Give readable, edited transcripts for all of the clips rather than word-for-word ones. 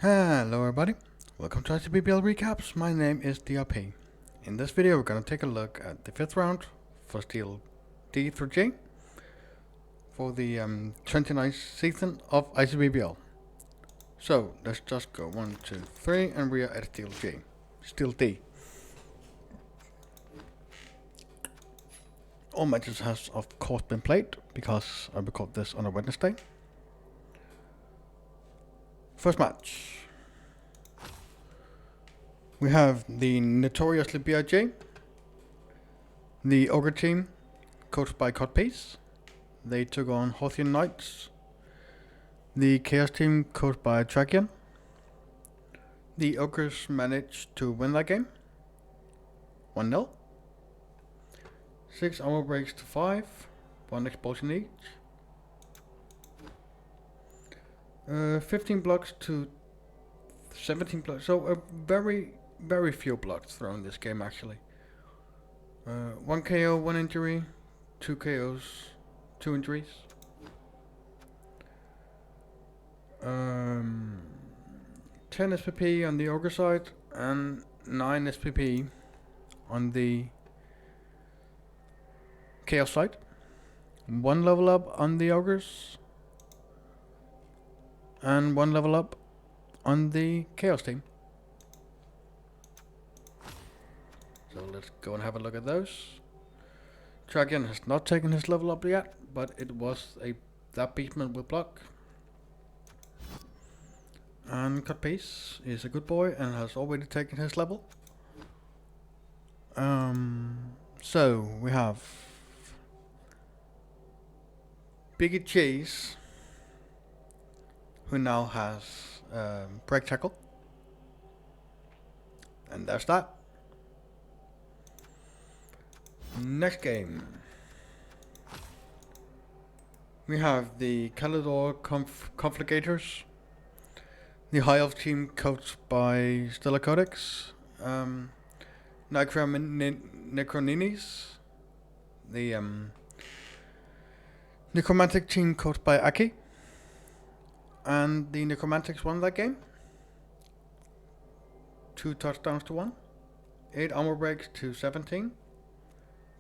Hello everybody, welcome to ICBBL Recaps. My name is DRP. In this video we're going to take a look at the 5th round for Steel D-E-F-G for the 29th season of ICBBL. So let's just go 1, 2, 3 and we are at Steel G. Steel D. All matches has of course been played because I record this on a Wednesday. First match. We have the notoriously BRG, the Ogre team, coached by Codpiece. They took on Hothian Knights. The Chaos team, coached by Trakian. The Ogres managed to win that game, 1-0. 6 armor breaks to 5, 1 expulsion each. 15 blocks to 17 blocks, so a very few blocks thrown in this game actually. 1 KO, 1 injury, 2 KOs, 2 injuries. 10 SPP on the Ogre side and 9 SPP on the Chaos side. 1 level up on the Ogres and 1 level up on the Chaos team. So let's go and have a look at those. Trakian has not taken his level up yet, but it was that beastman will block. And Cutpiece is a good boy and has already taken his level. So we have Biggie Cheese, who now has break tackle, and that's that. Next game, we have the Calidor Confligators, the High Elf team coached by Stella Codex, Necroninis, the Necromantic team coached by Aki, and the Necromantics won that game, 2 touchdowns to 1, 8 armor breaks to 17,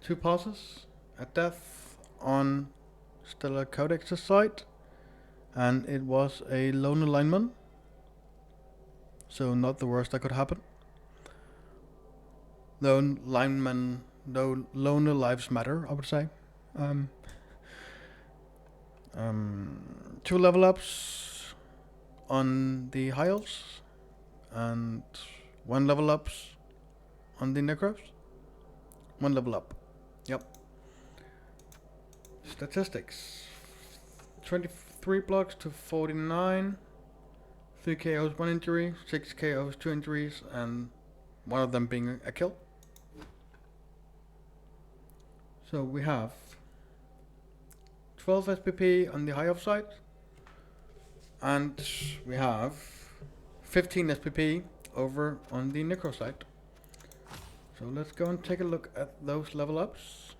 2 passes, a death on Stella Codex's side, and it was a lone alignment, so not the worst that could happen. Though loner lives matter, I would say. 2 level ups on the High Elves and 1 level ups on the Necros. 1 level up. Yep. Statistics. 23 blocks to 49. 3 KOs, 1 injury. 6 KOs, 2 injuries, and 1 of them being a kill. So we have 12 SPP on the High Elf side, and we have 15 SPP over on the Necro side. So let's go and take a look at those level ups.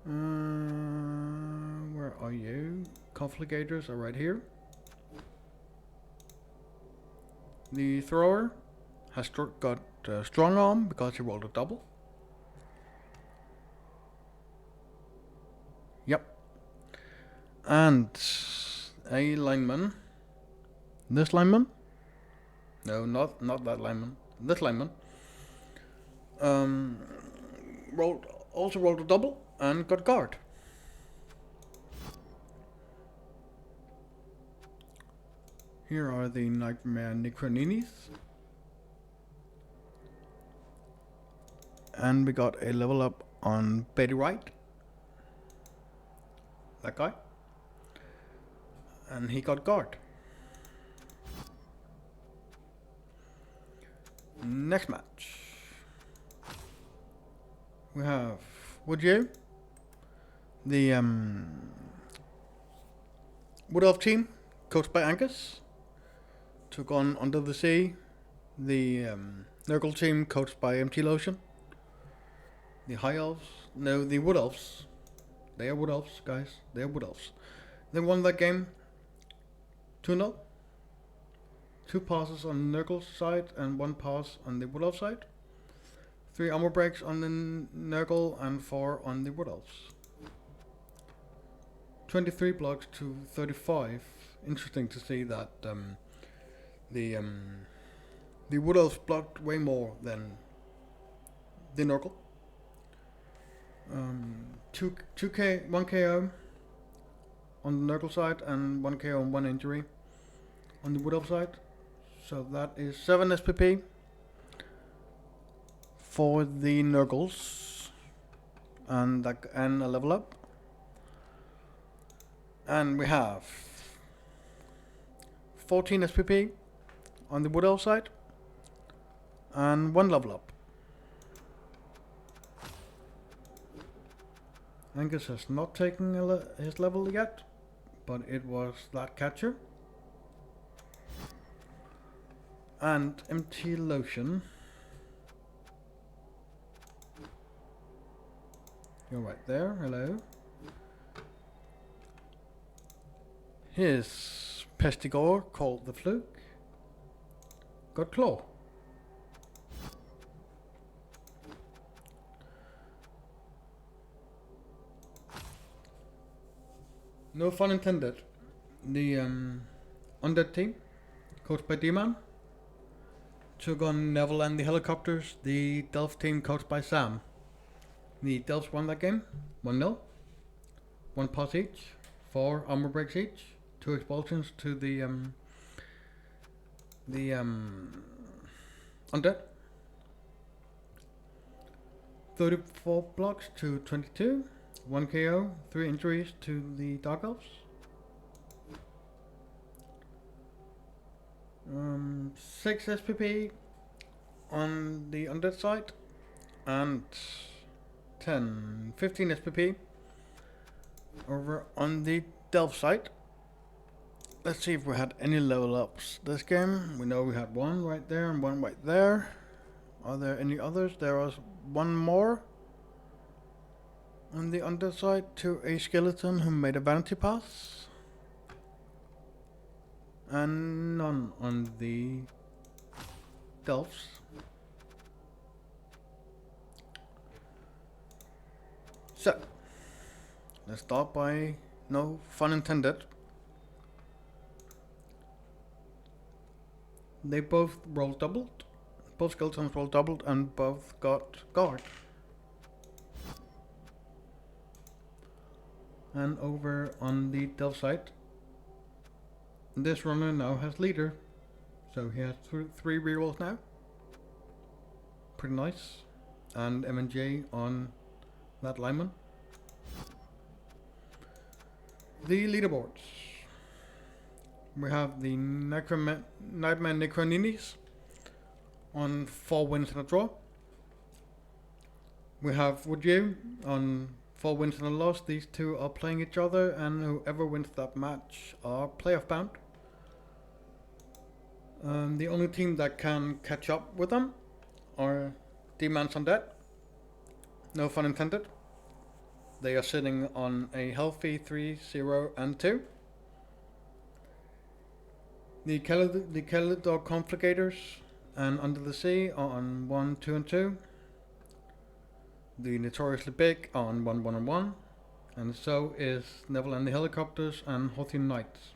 Where are you? Confligators are right here. The thrower has got strong arm because he rolled a double. Yep. And a lineman. This lineman? No, not that lineman. This lineman. Also rolled a double and got guard. Here are the Nightmare Necroninis. And we got a level up on Betty Wright. That guy. And he got guard. Next match. We have Wood You, the Wood Elf team, coached by Angus, took on Under the Sea, the Nurgle team, coached by MT Lotion, the High Elves, no, the Wood Elves. They are Wood Elves, guys. They are Wood Elves. They won that game 2-0. 2 passes on the Nurgle side and 1 pass on the Wood Elf side. 3 armor breaks on the Nurgle and 4 on the Wood Elves. 23 blocks to 35. Interesting to see that the Wood Elves blocked way more than the Nurgle. 1 KO on the Nurgle side and 1 KO and 1 injury on the Wood Elf side. So that is 7 SPP for the Nurgles and a level up. And we have 14 SPP on the Wood Elf side and 1 level up. Angus has not taken his level yet, but it was that catcher. And empty lotion. You're right there, hello. His Pestigore, called the Fluke, got Claw. No fun intended. The undead team, coached by D-Man, took on Neville and the Helicopters, the Delph team coached by Sam. The Delphs won that game, 1-0. 1 pass each, 4 armor breaks each, 2 expulsions to the undead. 34 blocks to 22, 1 KO, 3 injuries to the Dark Elves. 6 SPP on the undead side and 15 SPP over on the Delph side. Let's see if we had any level ups this game. We know we had 1 right there and 1 right there. Are there any others? There was 1 more on the undead side to a skeleton who made a vanity pass. And none on the Delphs. So, let's start by no fun intended. They both rolled doubled. Both skeletons rolled doubled and both got guard. And over on the Delph side, this runner now has leader, so he has 3 rerolls now. Pretty nice. And M&J on that lineman. The leaderboards. We have the Nightman Necroninis on 4 wins and a draw. We have Would You on 4 wins and a loss. These two are playing each other, and whoever wins that match are playoff bound. The only team that can catch up with them are D-Man's Undead. No fun intended. They are sitting on a healthy 3, 0, and 2. The Kellador Confligators and Under the Sea are on 1, 2, and 2. The Notoriously Big are on 1, 1, and 1. And so is Neville and the Helicopters and Hothian Knights.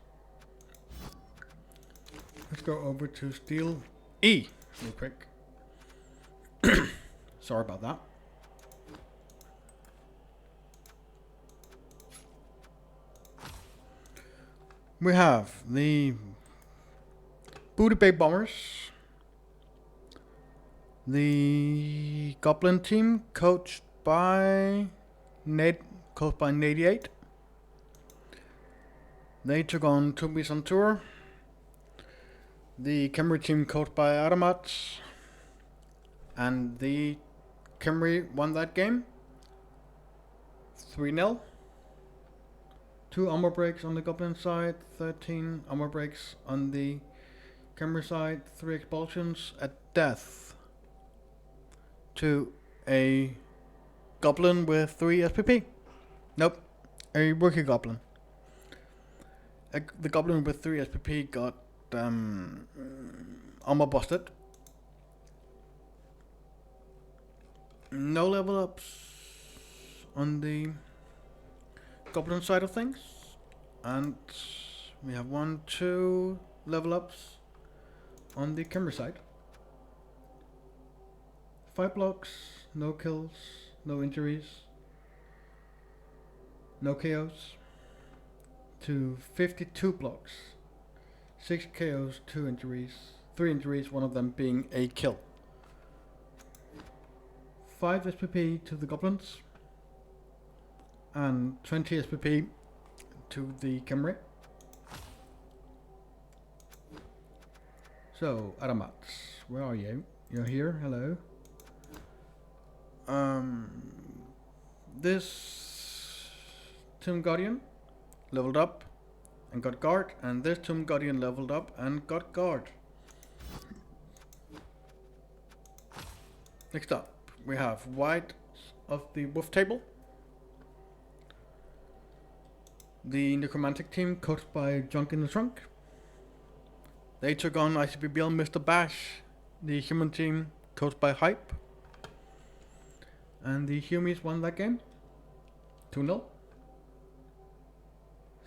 Let's go over to Steel E real quick. Sorry about that. We have the Booty Bay Bombers, the Goblin team coached by Nate8. They took on Tumbis on tour. The Khemri team coached by Adamat, and the Khemri won that game 3-0. 2 armor breaks on the Goblin side, 13 armor breaks on the Khemri side, 3 expulsions, a death to a Goblin with 3 SPP. Nope, a rookie Goblin. The Goblin with 3 SPP got armor busted. No level ups on the goblin side of things, and we have 2 level ups on the camera side. 5 blocks, no kills, no injuries, no KOs, to 52 blocks, 6 KOs, 2 injuries, 3 injuries, one of them being a kill. 5 SPP to the goblins, and 20 SPP to the Camry. So, Adamats, where are you? You're here, hello. This Tomb Guardian leveled up and got guard, and this Tomb Guardian leveled up and got guard. Next up, we have White of the Wolf Table. The Necromantic team, coached by Junk in the Trunk. They took on ICBBL Mr. Bash, the human team, coached by Hype. And the Humies won that game 2-0.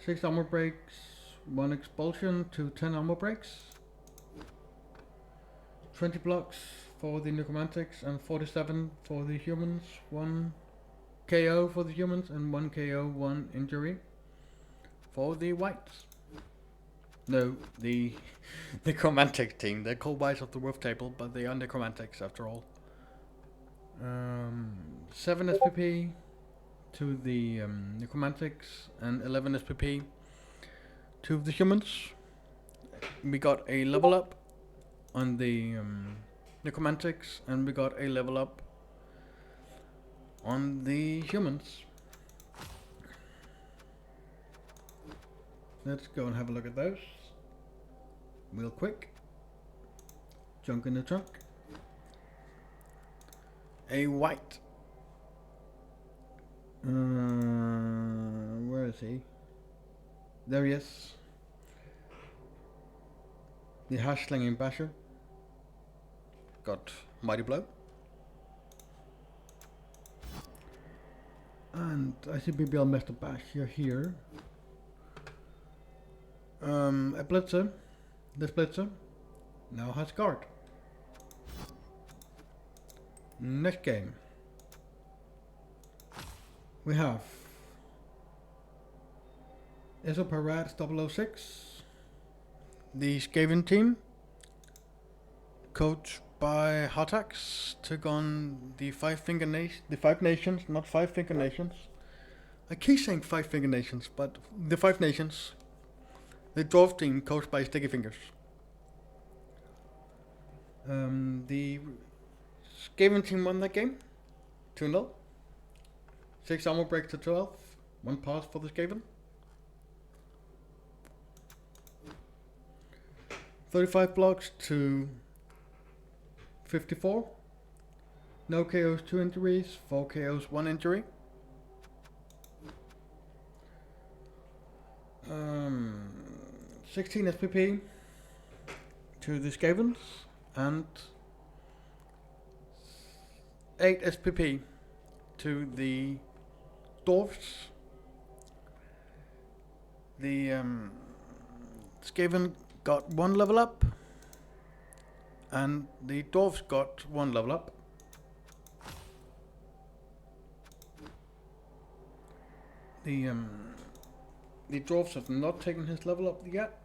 6 armor breaks, 1 expulsion to 10 armor breaks. 20 blocks for the Necromantics and 47 for the humans. 1 KO for the humans and 1 KO, 1 injury for the Whites. No, the Necromantic team. They're called Whites of the Wolf Table, but they are Necromantics after all. 7 SPP to the Necromantics and 11 SPP to the humans. We got a level up on the Necromantics, and we got a level up on the humans. Let's go and have a look at those real quick. Junk in the Trunk. A White. Where is he? There he is. The Hash Slinging Basher got Mighty Blow. And ICBBL Mr. Bash, you're here. A Blitzer. This Blitzer now has guard. Next game, we have Isoparad 006, the Skaven team, coached by Hatax, took on the Five Nations, not Five Finger Nations. I keep saying Five Finger Nations, but the 5 Nations. The Dwarf team, coached by Sticky Fingers. The Skaven team won that game 2-0. 6 armor breaks to 12. 1 pass for the Skaven. 35 blocks to 54. No KOs, 2 injuries. 4 KOs, 1 injury. 16 SPP to the Skavens and 8 SPP to the Dwarfs. The Skaven got 1 level up and the Dwarfs got 1 level up. The Dwarfs have not taken his level up yet,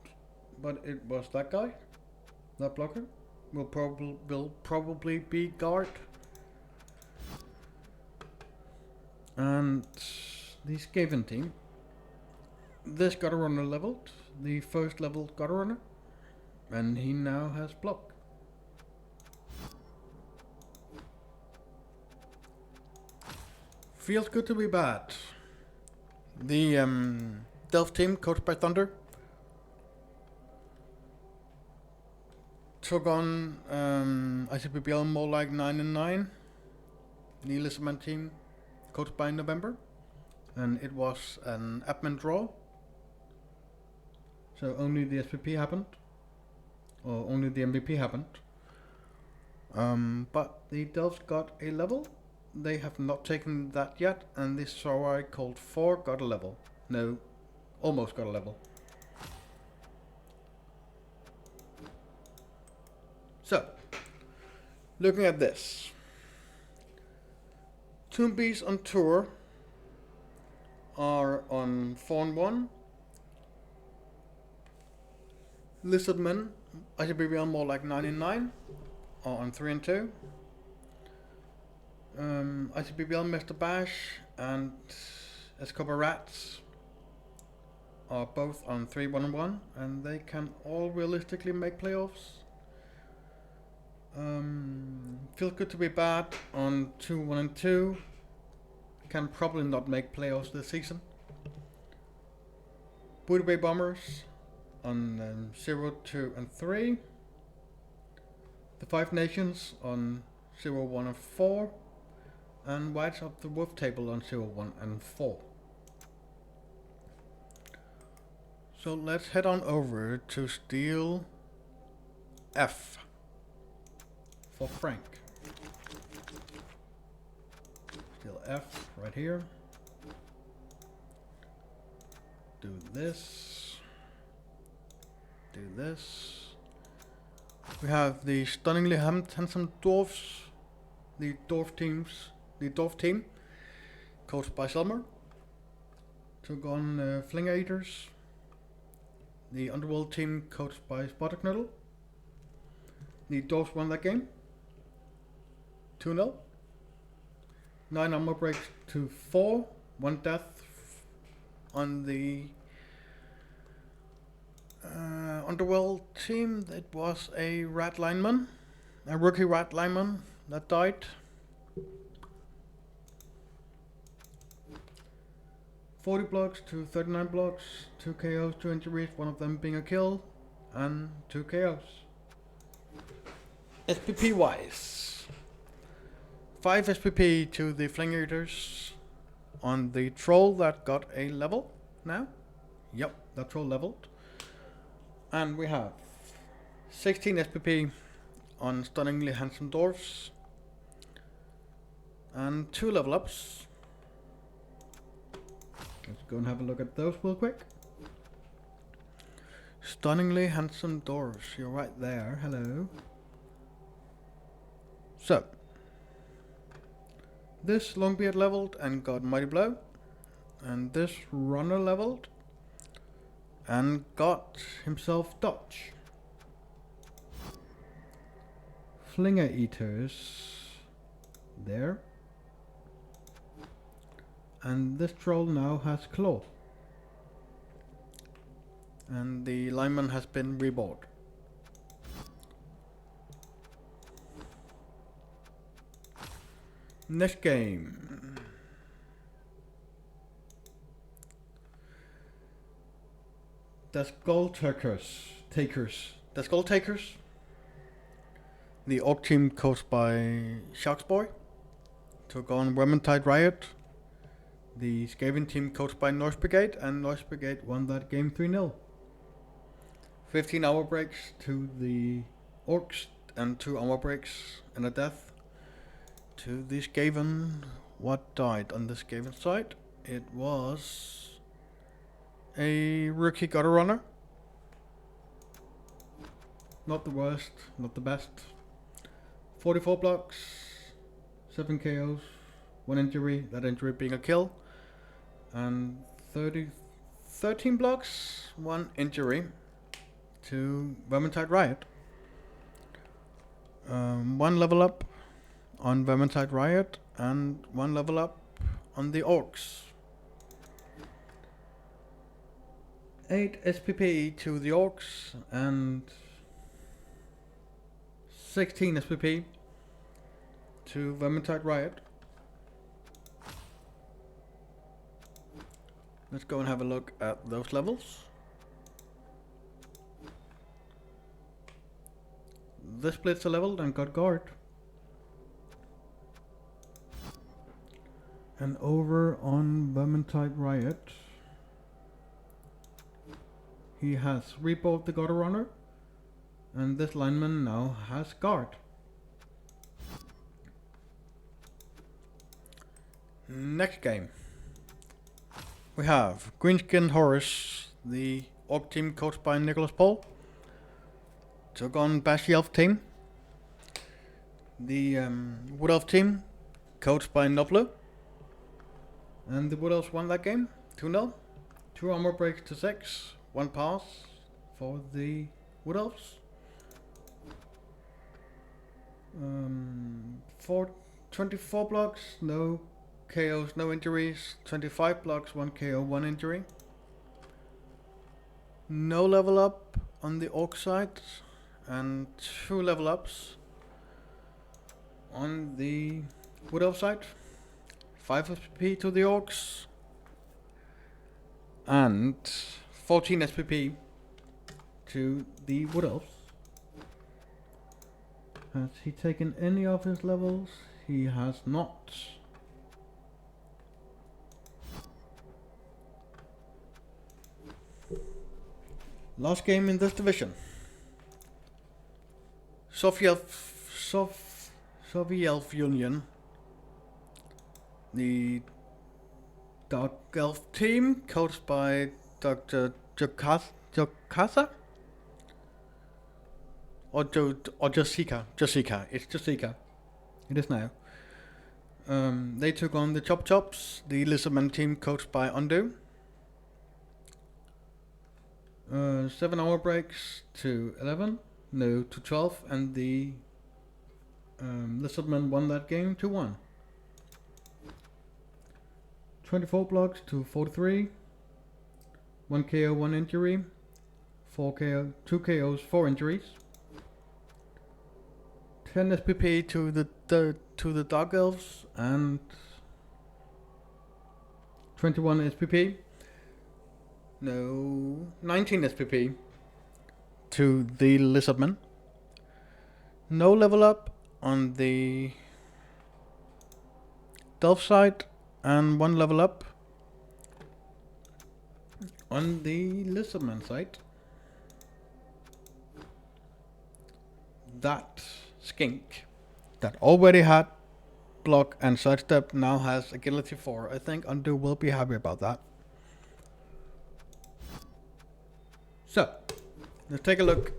but it was that guy, that blocker, will probably be guard. And the Skaven team, this Gutter Runner leveled, the first level Gutter Runner, and he now has block. Feels good to be bad. The Delph team, coached by Thunder, took on ICBBL more like 9-9. The Elizabeth team, coached by November, and it was an admin draw, so only the SPP happened. or only the MVP happened. But the Delves got a level. They have not taken that yet, and this Sarai called 4 got a level. No, almost got a level. So, looking at this. Toonbees on tour are on 4 and 1. Lizardmen, ICBBL more like 9 and 9, are on 3 and 2. ICBBL Mr. Bash and Escobar Rats are both on 3-1 and 1, and they can all realistically make playoffs. Feels Good to Be Bad on 2-1 and 2. Can probably not make playoffs this season. Booty Bay Bombers on 0, 2 and 3. The Five Nations on 0, 1 and 4. And Whites of the Wolf Table on 0, 1 and 4. So let's head on over to Steel F for Frank. Steel F right here. Do this. Do this. We have the stunningly handsome dwarfs, the dwarf team, coached by Selmer, took on Flinger Eaters. The Underworld team, coached by Spotted Knuddle. The Dwarfs won that game 2-0. 9 armor breaks to 4. 1 death on the Underworld team. It was a rat lineman, a rookie rat lineman that died. 40 blocks to 39 blocks, 2 KOs, 2 injuries, one of them being a kill, and 2 KOs. SPP wise, 5 SPP to the Fling Eaters on the troll that got a level now. Yep, that troll leveled. And we have 16 SPP on Stunningly Handsome Dwarfs, and 2 level ups. Let's go and have a look at those real quick. Stunningly Handsome Dwarfs, you're right there, hello. So, this Longbeard leveled and got Mighty Blow, and this Runner leveled and got himself Dodge. Flinger Eaters there. And this troll now has Claw. And the lineman has been reborn. Next game. The Skull Takers. The Skull Takers. The Orc team coached by Sharks Boy took on Vermintide Riot. The Skaven team coached by Norse Brigade, and Norse Brigade won that game 3-0. 15 hour breaks to the Orcs and 2 armor breaks and a death to the Skaven. What died on the Skaven side? It was a rookie gutter runner. Not the worst, not the best. 44 blocks, 7 KOs, 1 injury, that injury being a kill. And 13 blocks, 1 injury to Vermintide Riot. 1 level up on Vermintide Riot and 1 level up on the Orcs. 8 SPP to the Orcs and 16 SPP to Vermintide Riot. Let's go and have a look at those levels. This Blitzer leveled and got guard. And over on Vermintide Riot, he has rebuilt the Gutter Runner And this lineman now has guard. Next game. We have Greenskin Horus, the Orc team coached by Nicholas Paul, took on Bashy Elf team. The Wood Elf team coached by Noblu. And the Wood Elves won that game 2-0. 2 armor breaks to 6. 1 pass for the Wood Elves. 24 blocks, no KOs, no injuries. 25 blocks, 1 KO, 1 injury. No level up on the Orc side, and 2 level ups on the Wood Elf side. 5 SPP to the Orcs, and 14 SPP to the Wood Elves. Has he taken any of his levels? He has not. Last game in this division. Soviet Elf Union. The Dark Elf team, coached by Dr. Jokasa? Or Jessica. Jessica. It's Jessica. It is now. They took on the Chop Chops, the Lizardman team coached by Undo. 7 hour breaks to 11. No, to 12. And the Lizardman won that game 2-1. 24 blocks to 43. 1 KO, 1 injury. 4 KO, 2 KOs, 4 injuries. 10 SPP to the Dark Elves and 21 SPP. No, 19 SPP to the Lizardman. No level up on the Delph side and 1 level up on the Lizardman side. That skink that already had block and sidestep now has agility 4. I think Undo will be happy about that. So, let's take a look.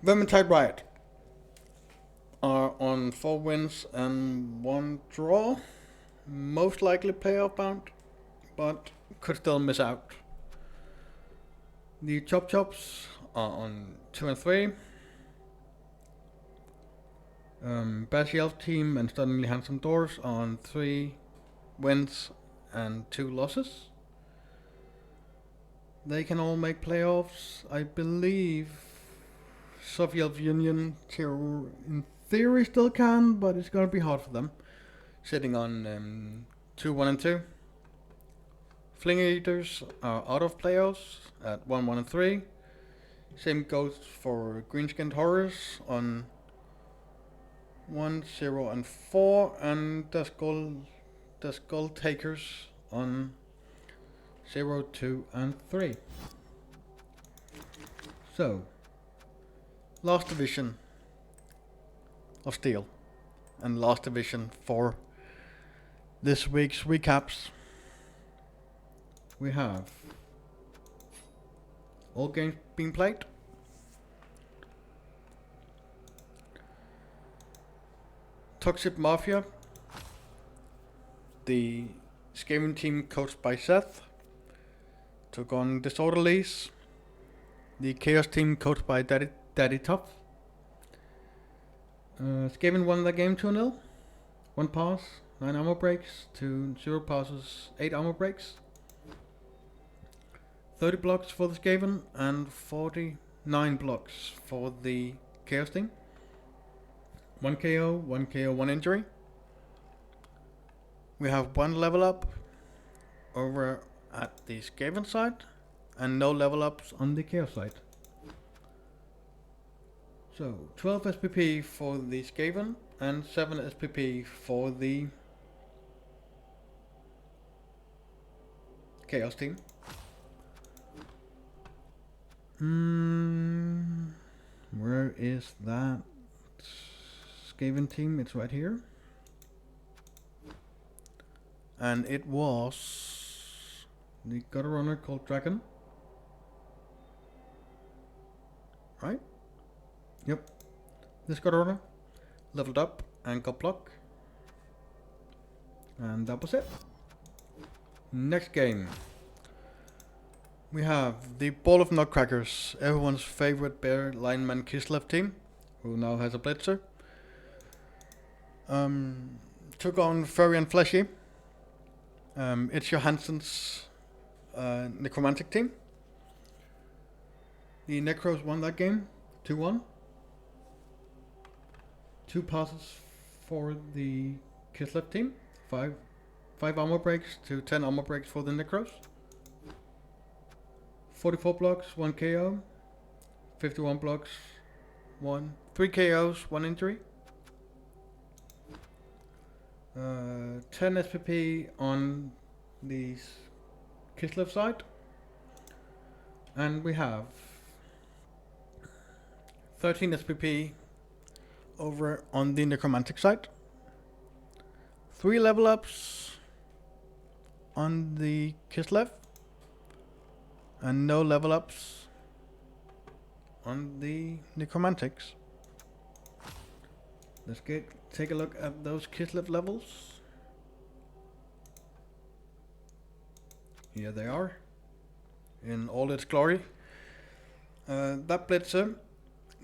Vermintide Riot are on 4 wins and 1 draw. Most likely playoff bound, but could still miss out. The Chop Chops are on 2 and 3. Bashy Elf team and Stunningly Handsome Doors on 3 wins and 2 losses. They can all make playoffs. I believe Soviet Elf Union in theory still can, but it's gonna be hard for them. Sitting on 2, 1 and 2. Fling Eaters are out of playoffs at 1, 1 and 3. Same goes for Greenskinned Horrors on 1, 0 and 4, and the Skull Takers on 0, 2 and 3. So, last division of Steel and last division for this week's recaps. We have all games being played. Toxic Mafia, the Skaven team coached by Seth, took on Disorderlies, the Chaos team coached by Daddy Tough. Skaven won the game 2-0. 1 pass, 9 armor breaks to 0 passes, 8 armor breaks. 30 blocks for the Skaven and 49 blocks for the Chaos team. 1 KO, 1 KO, 1 injury. We have 1 level up over at the Skaven side and no level ups on the Chaos side. So 12 SPP for the Skaven and 7 SPP for the Chaos team. Where is that Skaven team? It's right here. And it was the gutter runner called Dragon. Right? Yep. This gutter runner leveled up and got block. And that was it. Next game. We have the Ball of Nutcrackers, everyone's favorite bear lineman Kislev team, who now has a blitzer. Took on Furry and Fleshy. It's Johansson's Necromantic team. The Necros won that game, 2-1. 2 passes for the Kislev team, 5 armor breaks to 10 armor breaks for the Necros. 44 blocks, 1 KO. 51 blocks, 3 KOs, 1 injury. 10 SPP on the Kislev side. And we have 13 SPP over on the Necromantic side. 3 level ups on the Kislev. And no level ups on the Necromantics. Let's take a look at those Kislev levels. Here they are, in all its glory. That blitzer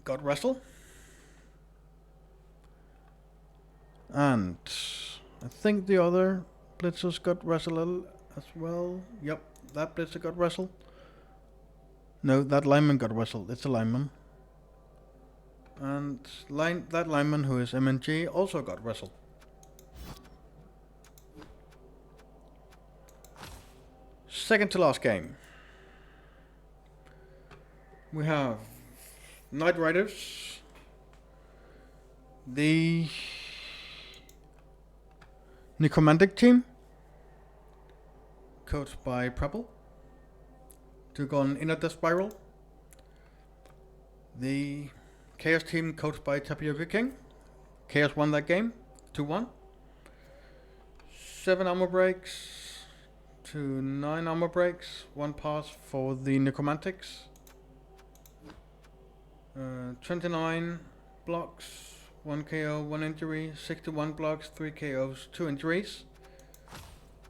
got wrestle. And I think the other blitzers got wrestle as well. Yep, that blitzer got wrestle. No, that lineman got wrestled. It's a lineman. And that lineman, who is MNG, also got wrestled. Second to last game. We have Night Riders. The Necromantic team, coached by Preble, took on Inner Death Spiral. The Chaos team, coached by Tapioca King. Chaos won that game, 2-1. 7 armor breaks to 9 armor breaks, 1 pass for the Necromantics. 29 blocks, 1 KO, 1 injury, 61 blocks, 3 KOs, 2 injuries.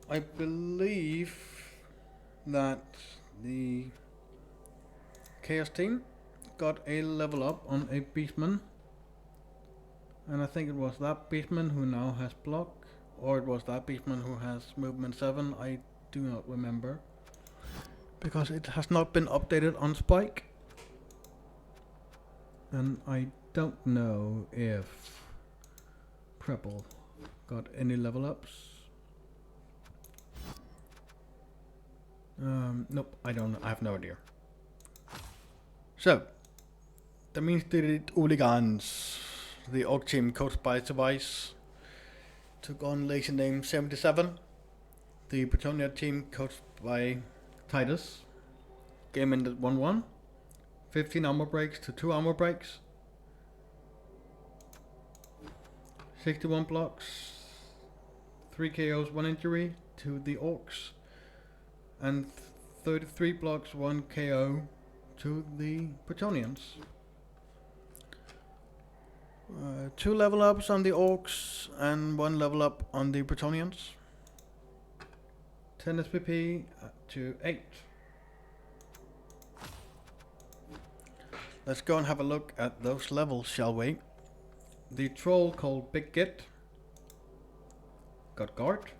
I believe that the Chaos team got a level up on a Beastman, and I think it was that Beastman who now has block, or it was that Beastman who has movement 7. I do not remember, because it has not been updated on Spike, and I don't know if Preble got any level ups. Nope, I have no idea. So, that means the Hooligans, the Orc team coached by Tobias, took on Lazy Name 77. The Bretonia team coached by Titus. Game ended 1-1. 15 armor breaks to 2 armor breaks. 61 blocks, 3 KOs, 1 injury to the Orcs. And 33 blocks, 1 KO to the Bretonians. 2 level ups on the Orcs and 1 level up on the Bretonians. 10 SPP to 8. Let's go and have a look at those levels, shall we? The troll called Big Git got guard.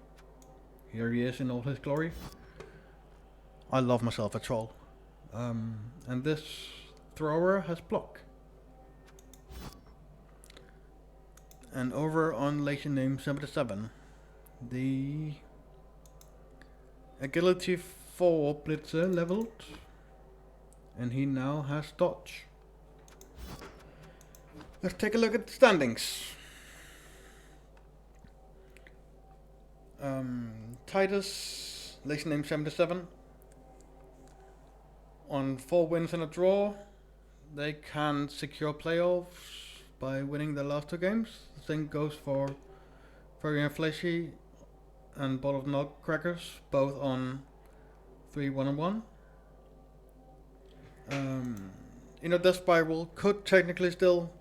Here he is in all his glory. I love myself a troll. And this thrower has block. And over on Lazy Name 77, the Agility 4 Blitzer leveled, and he now has dodge. Let's take a look at the standings. Titus, Lazy Name 77, on 4 wins and a draw, they can secure playoffs by winning their last 2 games. The same goes for Furry and Fleshy and Ball of Nutcrackers, both on 3-1-1. Death Spiral could technically still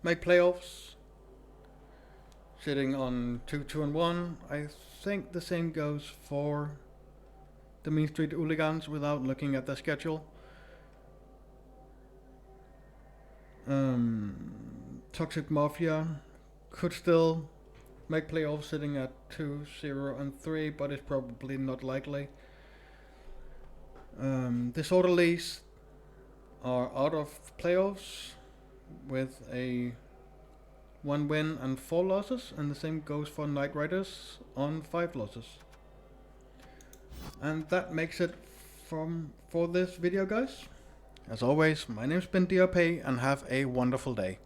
make playoffs, sitting on 2-2-1. I think the same goes for the Mean Street Hooligans without looking at their schedule. Toxic Mafia could still make playoffs, sitting at 2-0-3, but it's probably not likely. Disorderlies are out of playoffs with a 1 win and 4 losses, and the same goes for Night Riders on 5 losses. And that makes it for this video, guys. As always, my name's been DRP, and have a wonderful day.